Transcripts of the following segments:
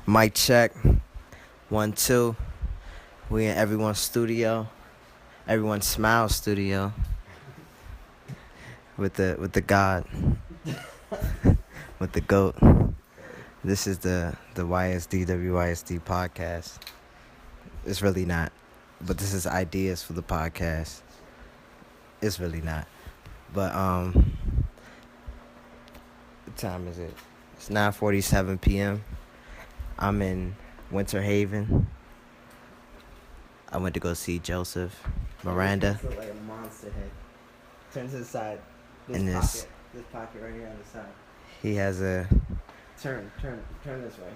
Mic check. 1, 2. We in everyone's studio. Everyone's smile studio. With the God. With the GOAT. This is the ysdywsd podcast. It's really not. But this is ideas for the podcast. It's really not. But what time is it? It's 9:47 p.m. I'm in Winter Haven. I went to go see Joseph, Miranda. Looks like a monster head. Turn to the side. This pocket right here on the side. He has Turn this way.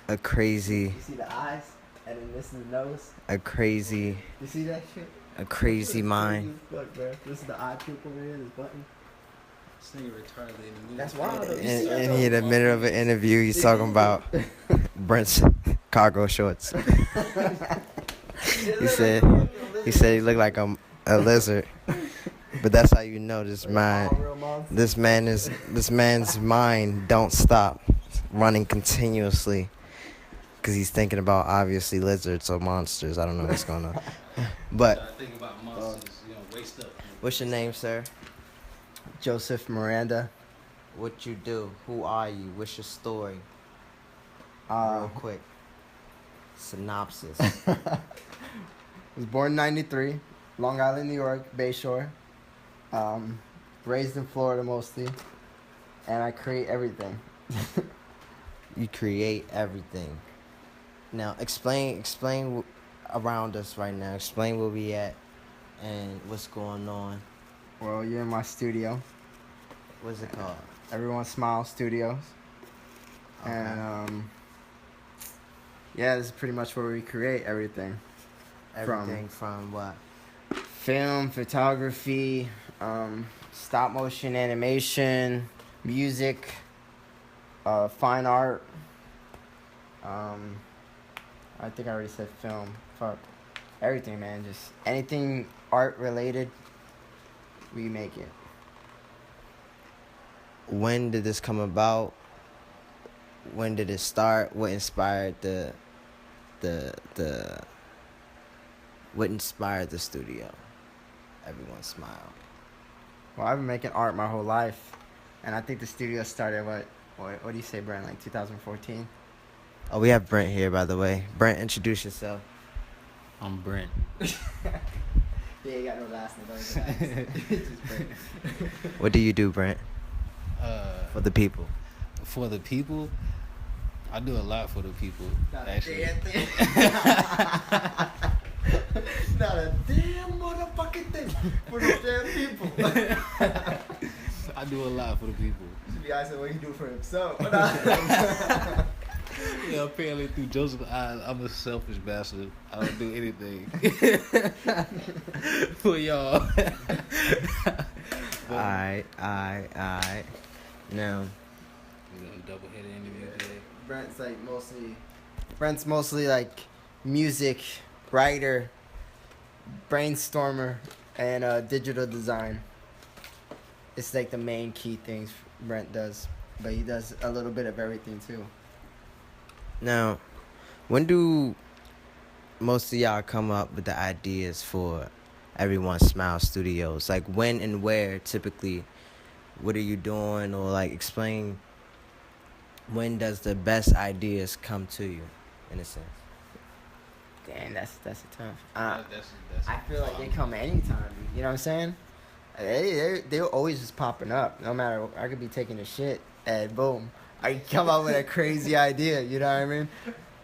a crazy, You see the eyes, and then this is the nose. crazy You see that shit? mind. Look, bro. This is the eye pupil over here. This button. This nigga retarded in the movie. That's wild. Though. And he in the middle of an interview, he's talking about Brent's cargo shorts. He said he looked like a lizard. But that's how you know this man's mind don't stop running continuously, because he's thinking about obviously lizards or monsters. I don't know what's going on. But Think about monsters, waste up. what's your name, sir? Joseph Miranda. What you do? Who are you? What's your story? Real quick. Synopsis. Was born in 93, Long Island, New York, Bayshore. Raised in Florida mostly, and I create everything. You create everything. Now explain around us right now. Explain where we at and what's going on. Well, you're in my studio, What's it called? Everyone Smile Studios, Okay. and yeah, this is pretty much where we create everything. Everything from what? Film, photography, stop motion animation, music, fine art. I think I already said film. Fuck. Everything, man. Just anything art related, we make it. When did this come about? When did it start? What inspired what inspired the studio? Everyone smile. Well, I've been making art my whole life, and I think the studio started what do you say, Brent? Like 2014. Oh, we have Brent here, by the way. Brent, introduce yourself. I'm Brent. Yeah, you got no last name. Just Brent. What do you do, Brent? For the people. For the people, I do a lot for the people. Not Actually, a damn thing. Not a damn motherfucking thing for the damn people. I do a lot for the people. Should be asking what he do for himself. Yeah, apparently through Joseph's eyes, I'm a selfish bastard. I don't do anything for y'all. Alright. Now, We're gonna double-headed interview today. Brent's mostly like music writer, brainstormer, and digital design. It's like the main key things Brent does, but he does a little bit of everything too. when do most of y'all come up with the ideas for Everyone Smile Studios? Like, when and where typically? What are you doing? Or like, explain, when does the best ideas come to you, in a sense? Damn, that's a tough. That's I feel like they come anytime. You know what I'm saying? They're always just popping up. No matter, I could be taking a shit and boom, I come up with a crazy idea. You know what I mean?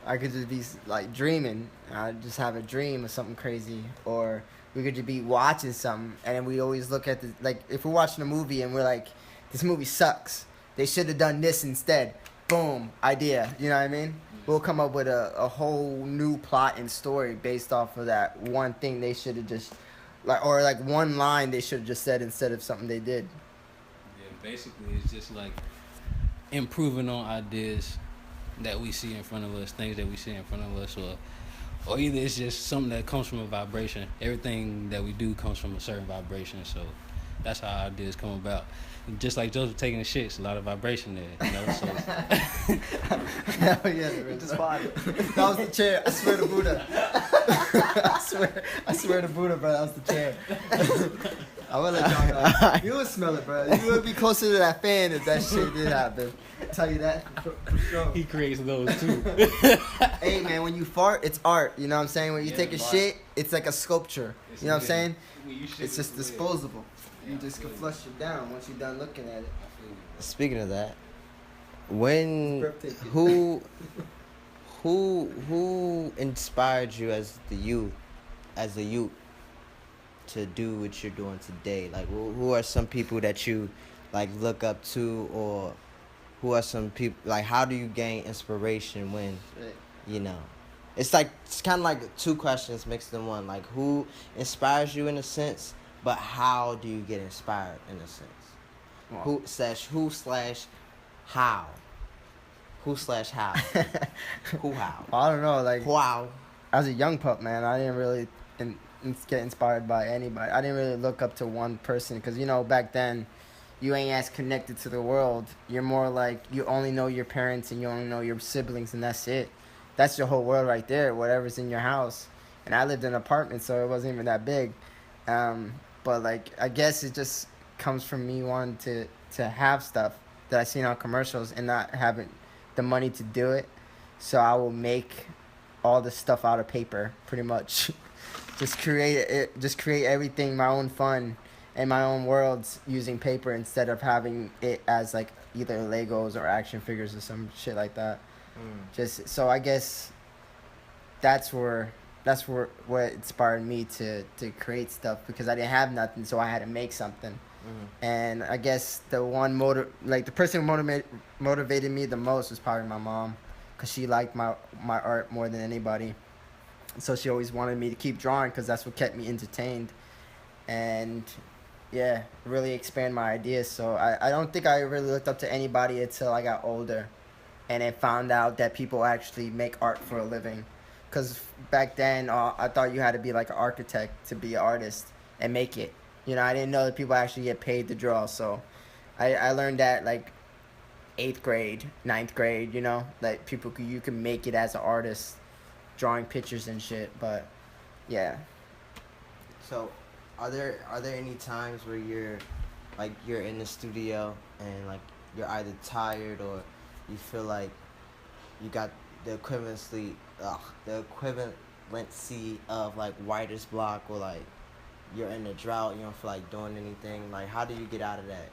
I could just be like dreaming. I just have a dream of something crazy, or we could just be watching something, and then we always look at the, like, if we're watching a movie and we're like, this movie sucks. They should have done this instead. Boom, idea. You know what I mean? We'll come up with a whole new plot and story based off of that one thing they should have just, like, or like one line they should have just said instead of something they did. Yeah, basically, it's just like improving on ideas that we see in front of us, things that we see in front of us, or either it's just something that comes from a vibration. Everything that we do comes from a certain vibration, so That's how ideas come about. Just like Joseph taking a shit, it's a lot of vibration there, you know. So Hell yeah, man. Just fine. That was the chair. I swear to Buddha. I swear to Buddha, bro. That was the chair. I will let y'all know. You would smell it, bro. You would be closer to that fan if that shit did happen. I'll tell you that for sure. he creates those too. Hey, man, when you fart, it's art. You know what I'm saying? When you take a shit, it's like a sculpture. You know what I'm saying? It's just disposable. You just can flush it down once you're done looking at it. Speaking of that, when It's who inspired you as a youth to do what you're doing today? Like, who are some people that you like look up to, or who are some people like? How do you gain inspiration when you know? It's like it's kind of like two questions mixed in one. Like, who inspires you in a sense, but how do you get inspired in a sense? Wow. Who slash how? Who slash how? Who how? I don't know. Like, Wow. as a young pup, man, I didn't really get inspired by anybody. I didn't really look up to one person because, you know, back then, you ain't as connected to the world. You're more like you only know your parents and you only know your siblings, and that's it. That's your whole world right there, whatever's in your house. And I lived in an apartment, so it wasn't even that big. But, like, I guess it just comes from me wanting to have stuff that I seen on commercials and not having the money to do it. So I will make all the stuff out of paper, pretty much. Just create everything, my own fun and my own worlds using paper instead of having it as, like, either Legos or action figures or some shit like that. Just so I guess that's what inspired me to create stuff, because I didn't have nothing, so I had to make something. And I guess the person who motivated me the most was probably my mom, because she liked my art more than anybody. So she always wanted me to keep drawing because that's what kept me entertained, and yeah, really expand my ideas. So I don't think I really looked up to anybody until I got older, and I found out that people actually make art for a living. Because back then, I thought you had to be like an architect to be an artist and make it. You know, I didn't know that people actually get paid to draw. So I learned that, like, 8th grade, 9th grade, you know, like you can make it as an artist, drawing pictures and shit. But yeah. So, are there any times where you're in the studio and like you're either tired or you feel like you got the equivalency of like writer's block, or like you're in a drought, you don't feel like doing anything? Like, how do you get out of that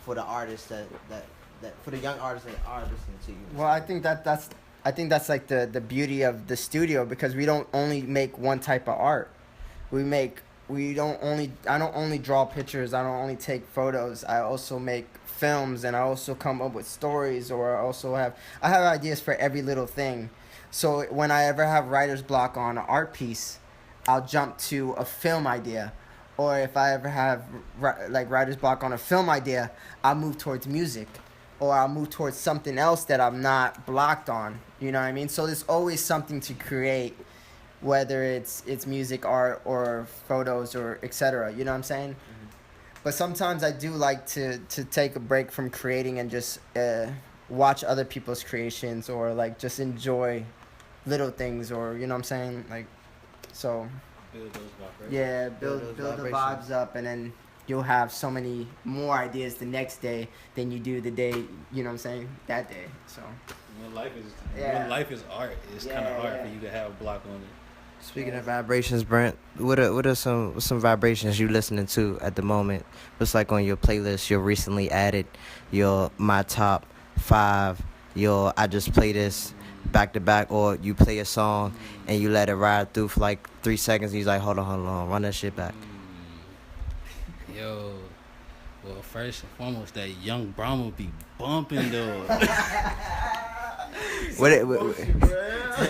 for the artists that for the young artists that are listening to you? Well, I think that's like the beauty of the studio, because we don't only make one type of art. I don't only draw pictures, I don't only take photos, I also make films, and I also come up with stories, or I have ideas for every little thing. So when I ever have writer's block on an art piece, I'll jump to a film idea. Or if I ever have like writer's block on a film idea, I'll move towards music, or I'll move towards something else that I'm not blocked on. You know what I mean? So there's always something to create, whether it's music, art, or photos, or etc. You know what I'm saying? Mm-hmm. But sometimes I do like to take a break from creating and just watch other people's creations, or like just enjoy little things, or you know what I'm saying? Like, so Build those vibrations. yeah, build the vibes up, and then you'll have so many more ideas the next day than you do the day, you know what I'm saying, that day. So When life is art, it's kind of hard for you to have a block on it. Speaking of vibrations, Brent, what are some vibrations you listening to at the moment? What's like on your playlist, your recently added, your my top 5, your I just play this back to back, or you play a song and you let it ride through for like 3 seconds and you're like, hold on, run that shit back. Yo, well, first and foremost, that Young Brahma be bumping though. That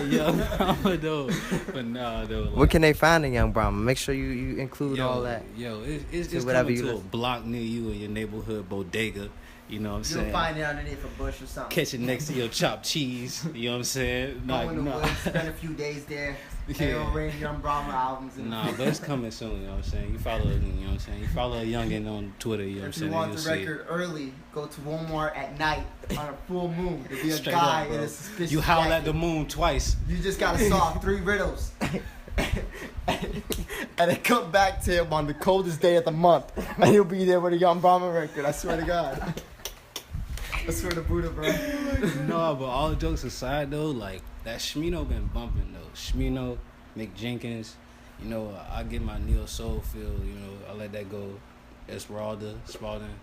Young Brahma though, but nah though. Like, what can they find in Young Brahma? Make sure you include all that. Yo, it's whatever coming you to a listen. block near you in your neighborhood bodega. You know what I'm You'll saying? find it underneath a bush or something. Catch it next to your chopped cheese. You know what I'm saying? Go in the woods, spend a few days there. Yeah. Rain Young Brahma albums. Nah, but it's coming soon. You know what I'm saying? You follow, you know what I'm saying? You follow a youngin on Twitter. You know what I'm If you saying? want You'll the see it. record early, go to Walmart at night on a full moon. There'll be a Straight guy up, bro. in a suspicious You howl jacket. at the moon twice. You just gotta solve 3 riddles. And then come back to him on the coldest day of the month. And he'll be there with a Young Brahma record. I swear to God. I swear to Buddha, bro. No, but all jokes aside though, like that Shmino been bumping though. Shmino, Mick Jenkins, you know, I get my neo soul feel, you know, I let that go. Esmeralda, Spalding,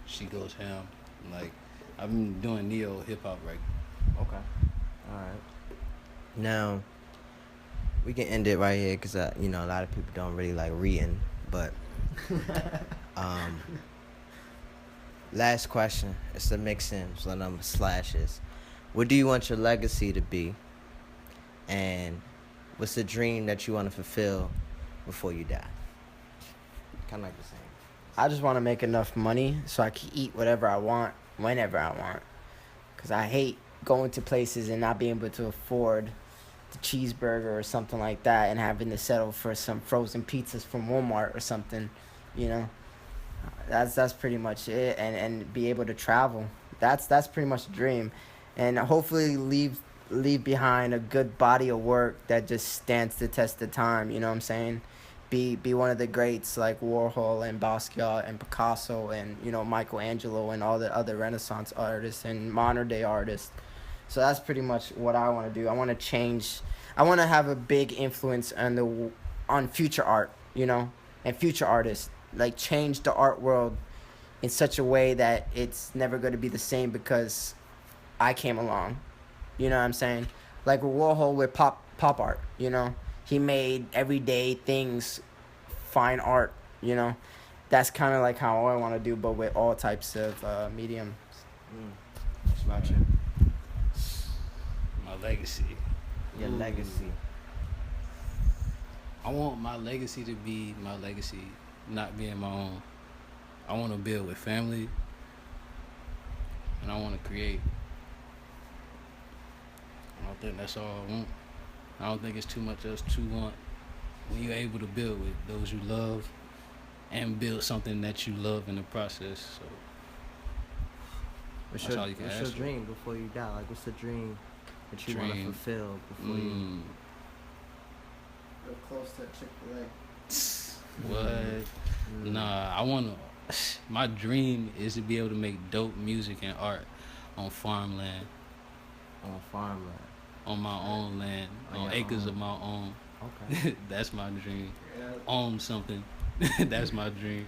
she goes ham. Like I've been doing neo hip hop right. Okay. All right. Now, we can end it right here because you know, a lot of people don't really like reading, but last question. It's the mix-ins, one of them slashes. What do you want your legacy to be? And what's the dream that you want to fulfill before you die? Kind of like the same. I just want to make enough money so I can eat whatever I want, whenever I want. Because I hate going to places and not being able to afford the cheeseburger or something like that and having to settle for some frozen pizzas from Walmart or something, you know. That's pretty much it, and be able to travel. That's pretty much the dream, and hopefully leave behind a good body of work that just stands the test of time. You know what I'm saying? Be one of the greats like Warhol and Basquiat and Picasso and, you know, Michelangelo and all the other Renaissance artists and modern day artists. So that's pretty much what I want to do. I want to change. I want to have a big influence on future art, you know, and future artists. Like, change the art world in such a way that it's never going to be the same because I came along. You know what I'm saying? Like with Warhol with pop art, you know? He made everyday things fine art, you know? That's kind of like how I want to do, but with all types of mediums. What about you? My legacy. Your legacy. I want my legacy to be my legacy, not being my own. I want to build with family, and I want to create. I don't think that's all I want. I don't think it's too much else to want when you're able to build with those you love and build something that you love in the process. So What's that's all you can your ask for. dream before you die? Like, what's the dream that you want to Dream. fulfill before you... Real close to Chick-fil-A. What? Nah, I want to. My dream is to be able to make dope music and art on farmland, On farmland. on my own land, On on your acres own. of my own. Okay. That's my dream. Yeah. Own something. That's my dream.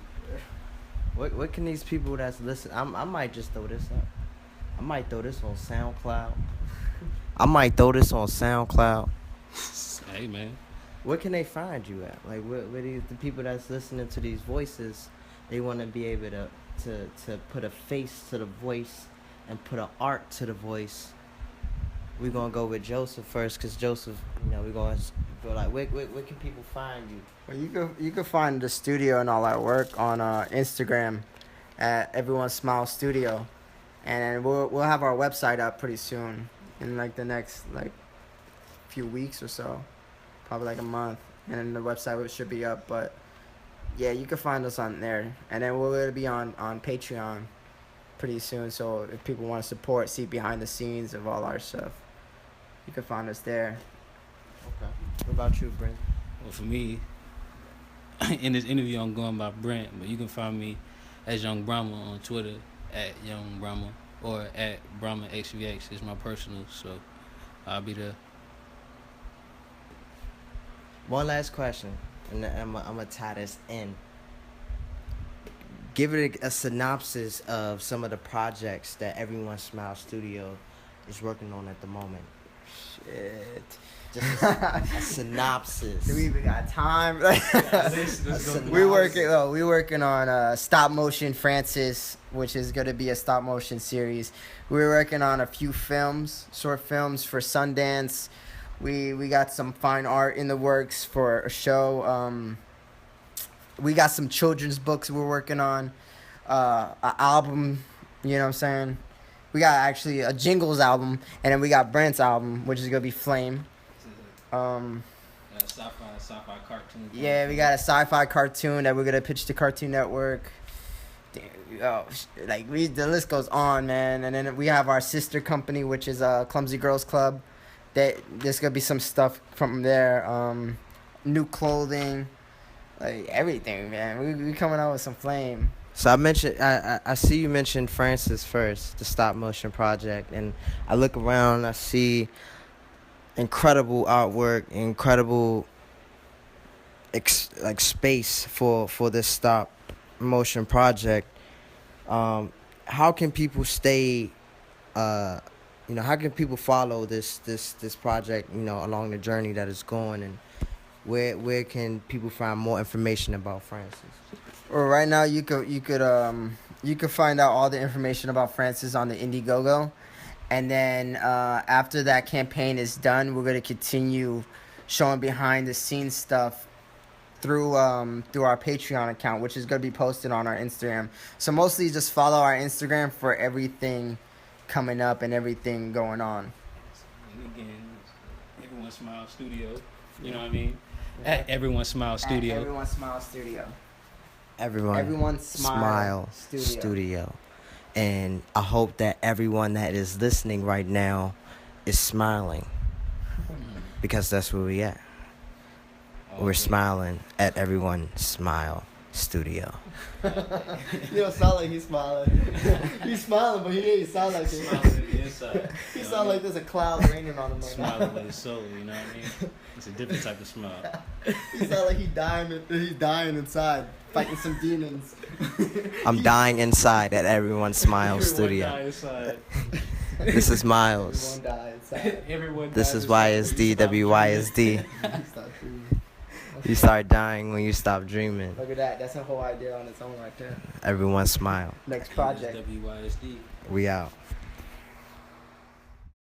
What can these people that's listening... I might just throw this up. I might throw this on SoundCloud. Hey, man. Where can they find you at? Like, where these, the people that's listening to these voices, they want to be able to put a face to the voice and put an art to the voice. We're going to go with Joseph first, because Joseph, you know, we're going to go like, where can people find you? Well, you can find the studio and all our work on Instagram at Everyone Smile Studio, and we'll have our website up pretty soon in like the next like few weeks or so, probably like a month, and then the website should be up. But yeah, you can find us on there, and then we'll be on Patreon pretty soon. So if people want to support, see behind the scenes of all our stuff, you can find us there. Okay. What about you, Brent? Well, for me, in this interview, I'm going by Brent, but you can find me as Young Brahma on Twitter, at Young Brahma, or at Brahma XVX. It's my personal, so I'll be there. One last question, and then I'm going to tie this in. Give it a synopsis of some of the projects that Everyone Smile Studio is working on at the moment. Shit. Just a synopsis. Do we even got time? synopsis. we working on stop motion Francis, which is gonna be a stop motion series. We're working on a few films, short films for Sundance. We got some fine art in the works for a show. We got some children's books we're working on. An album You know what I'm saying? We got actually a Jingles album, and then we got Brent's album, which is gonna be Flame. Sci-fi cartoon. Yeah, we got a sci-fi cartoon that we're gonna pitch to Cartoon Network. The list goes on, man. And then we have our sister company, which is Clumsy Girls Club. There's gonna be some stuff from there. New clothing, like everything, man. We coming out with some flame. So I see you mentioned Francis first, the stop motion project, and I look around, I see incredible artwork, incredible space for this stop motion project. How can people stay? How can people follow this project? Along the journey that it's going, and where can people find more information about Francis? Well, right now you could find out all the information about Francis on the Indiegogo, and then after that campaign is done, we're gonna continue showing behind the scenes stuff through our Patreon account, which is gonna be posted on our Instagram. So mostly just follow our Instagram for everything coming up and everything going on. And again, Everyone Smile Studio. You know what I mean? At Everyone Smile Studio. At Everyone Smile Studio. Everyone Smile Studio. And I hope that everyone that is listening right now is smiling, because that's where we at. We're smiling at Everyone Smile Studio. You don't sound like he's smiling. He's smiling, but he ain't sound like it. Smiling inside. He sound like there's a cloud raining on him. Smiling with his soul, you know what I mean? It's a different type of smile. He sound like he's dying inside, fighting some demons. I'm dying inside at Everyone Smile Studio. Die inside. This is Miles. Everyone die inside. Everyone This dies is inside. ysdwsd. Stop dreaming. You start dying when you stop dreaming. Look at that. That's a whole idea on its own right there. Everyone smile. Next project. ysdwysd. We out.